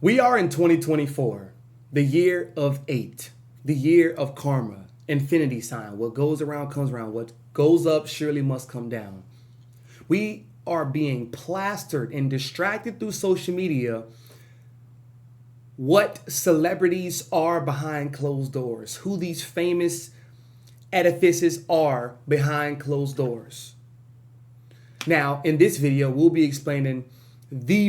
We are in 2024, the year of 8, the year of karma, infinity sign. What goes around comes around. What goes up surely must come down. We are being plastered and distracted through social media what celebrities are behind closed doors, who these famous edifices are behind closed doors. Now, in this video, we'll be explaining the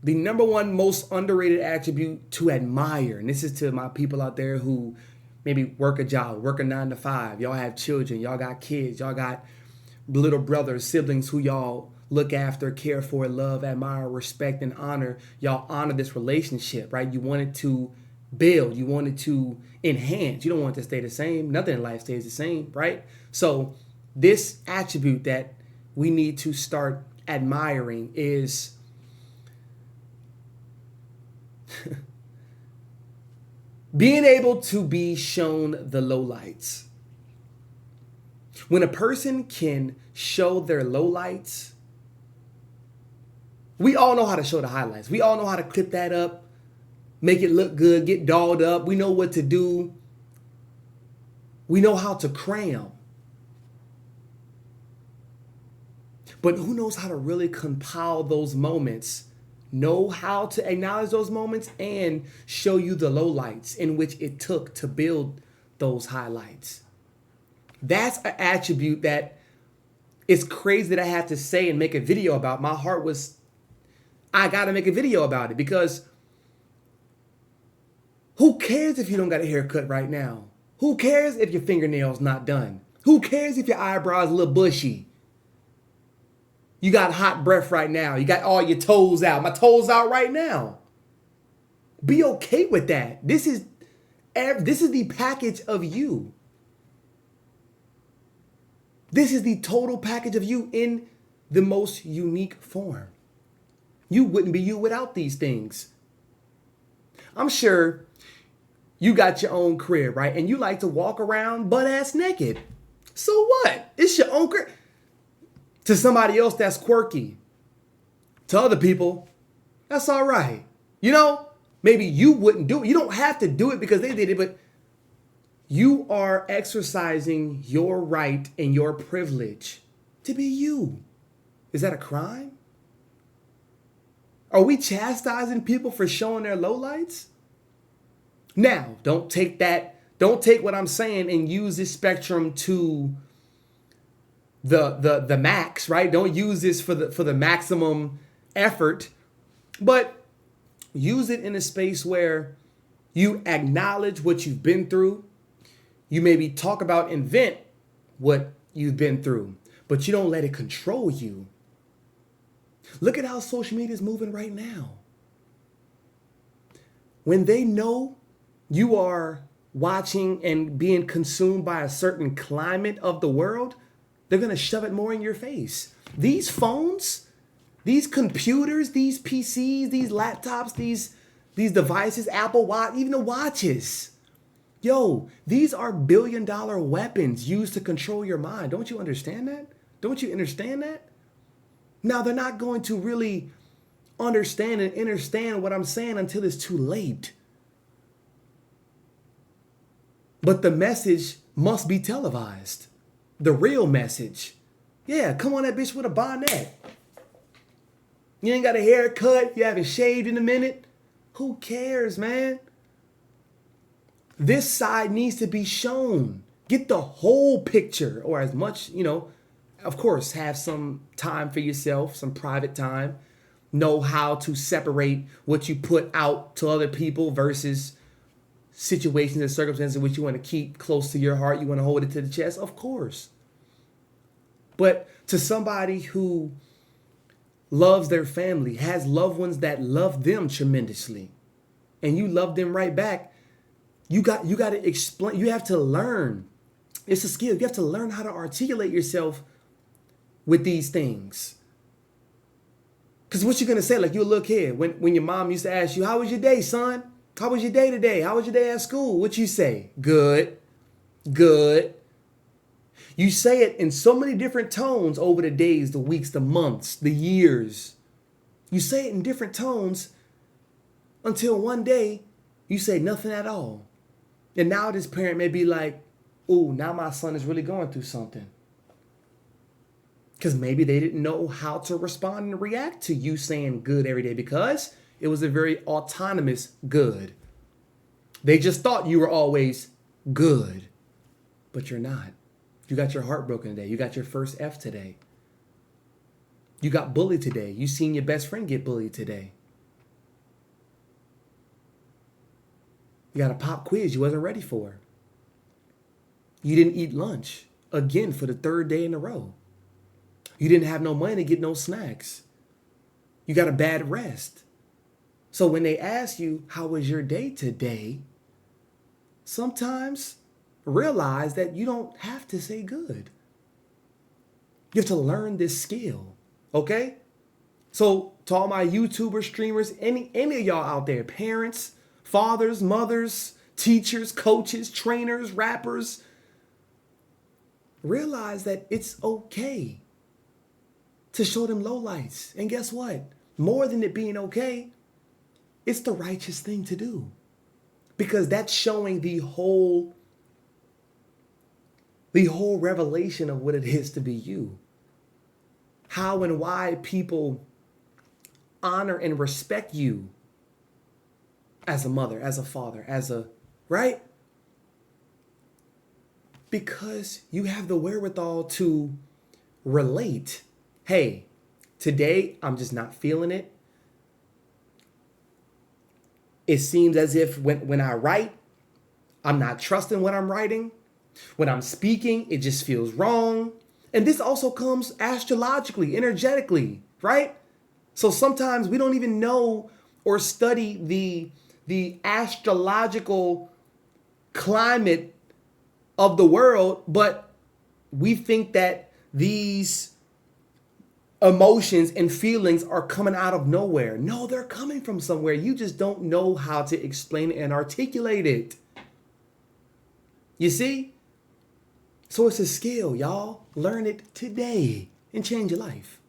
number one most underrated attribute to admire. And this is to my people out there who maybe work a job, work a 9 to 5. Y'all have children, y'all got kids, y'all got little brothers, siblings who y'all look after, care for, love, admire, respect, and honor. Y'all honor this relationship, right? You want it to build, you want it to enhance. You don't want it to stay the same. Nothing in life stays the same, right? So this attribute that we need to start admiring is being able to be shown the lowlights. When a person can show their lowlights, we all know how to show the highlights. We all know how to clip that up, make it look good, get dolled up. We know what to do. We know how to cram. But who knows how to really compile those moments, know how to acknowledge those moments, and show you the lowlights in which it took to build those highlights. That's an attribute that is crazy that I have to say and make a video about. My heart was, I got to make a video about it, because who cares if you don't got a haircut right now? Who cares if your fingernail's not done? Who cares if your eyebrows a little bushy? You got hot breath right now. You got all your toes out. My toes out right now. Be okay with that. This is the package of you. This is the total package of you in the most unique form. You wouldn't be you without these things. I'm sure you got your own crib, right? And you like to walk around butt ass naked. So what? It's your own crib. To somebody else, that's quirky. To other people, that's all right. You know, maybe you wouldn't do it. You don't have to do it because they did it, but you are exercising your right and your privilege to be you. Is that a crime? Are we chastising people for showing their lowlights? Now, don't take what I'm saying and use this spectrum to the max, right? Don't use this for the maximum effort, but use it in a space where you acknowledge what you've been through. You maybe talk about, invent what you've been through, but you don't let it control you. Look at how social media is moving right now. When they know you are watching and being consumed by a certain climate of the world, they're going to shove it more in your face. These phones, these computers, these PCs, these laptops, these devices, Apple Watch, even the watches. Yo, these are billion-dollar weapons used to control your mind. Don't you understand that? Don't you understand that? Now, they're not going to really understand and understand what I'm saying until it's too late. But the message must be televised. The real message. Yeah, come on that bitch with a bonnet. You ain't got a haircut. You haven't shaved in a minute. Who cares, man? This side needs to be shown. Get the whole picture, or as much, of course, have some time for yourself, some private time. Know how to separate what you put out to other people versus situations and circumstances which you want to keep close to your heart. You want to hold it to the chest, of course. But to somebody who loves their family, has loved ones that love them tremendously, and you love them right back, you got to explain. You have to learn. It's a skill. You have to learn how to articulate yourself with these things. Because what you're going to say, like you're a little kid, when your mom used to ask you, how was your day, son? How was your day today? How was your day at school? What you say? Good. Good. You say it in so many different tones over the days, the weeks, the months, the years. You say it in different tones until one day you say nothing at all. And now this parent may be like, oh, now my son is really going through something. Because maybe they didn't know how to respond and react to you saying good every day, because it was a very autonomous good. They just thought you were always good, but you're not. You got your heart broken today. You got your first F today. You got bullied today. You seen your best friend get bullied today. You got a pop quiz you wasn't ready for. You didn't eat lunch again for the third day in a row. You didn't have no money to get no snacks. You got a bad rest. So when they ask you, how was your day today? Sometimes realize that you don't have to say good. You have to learn this skill, okay? So to all my YouTubers, streamers, any of y'all out there, parents, fathers, mothers, teachers, coaches, trainers, rappers, realize that it's okay to show them lowlights. And guess what? More than it being okay, it's the righteous thing to do. Because that's showing the whole revelation of what it is to be you. How and why people honor and respect you as a mother, as a father, right? Because you have the wherewithal to relate. Hey, today I'm just not feeling it. It seems as if when I write, I'm not trusting what I'm writing. When I'm speaking, it just feels wrong. And this also comes astrologically, energetically, right? So sometimes we don't even know or study the astrological climate of the world, but we think that these emotions and feelings are coming out of nowhere. No, they're coming from somewhere. You just don't know how to explain it and articulate it. You see? So it's a skill, y'all. Learn it today and change your life.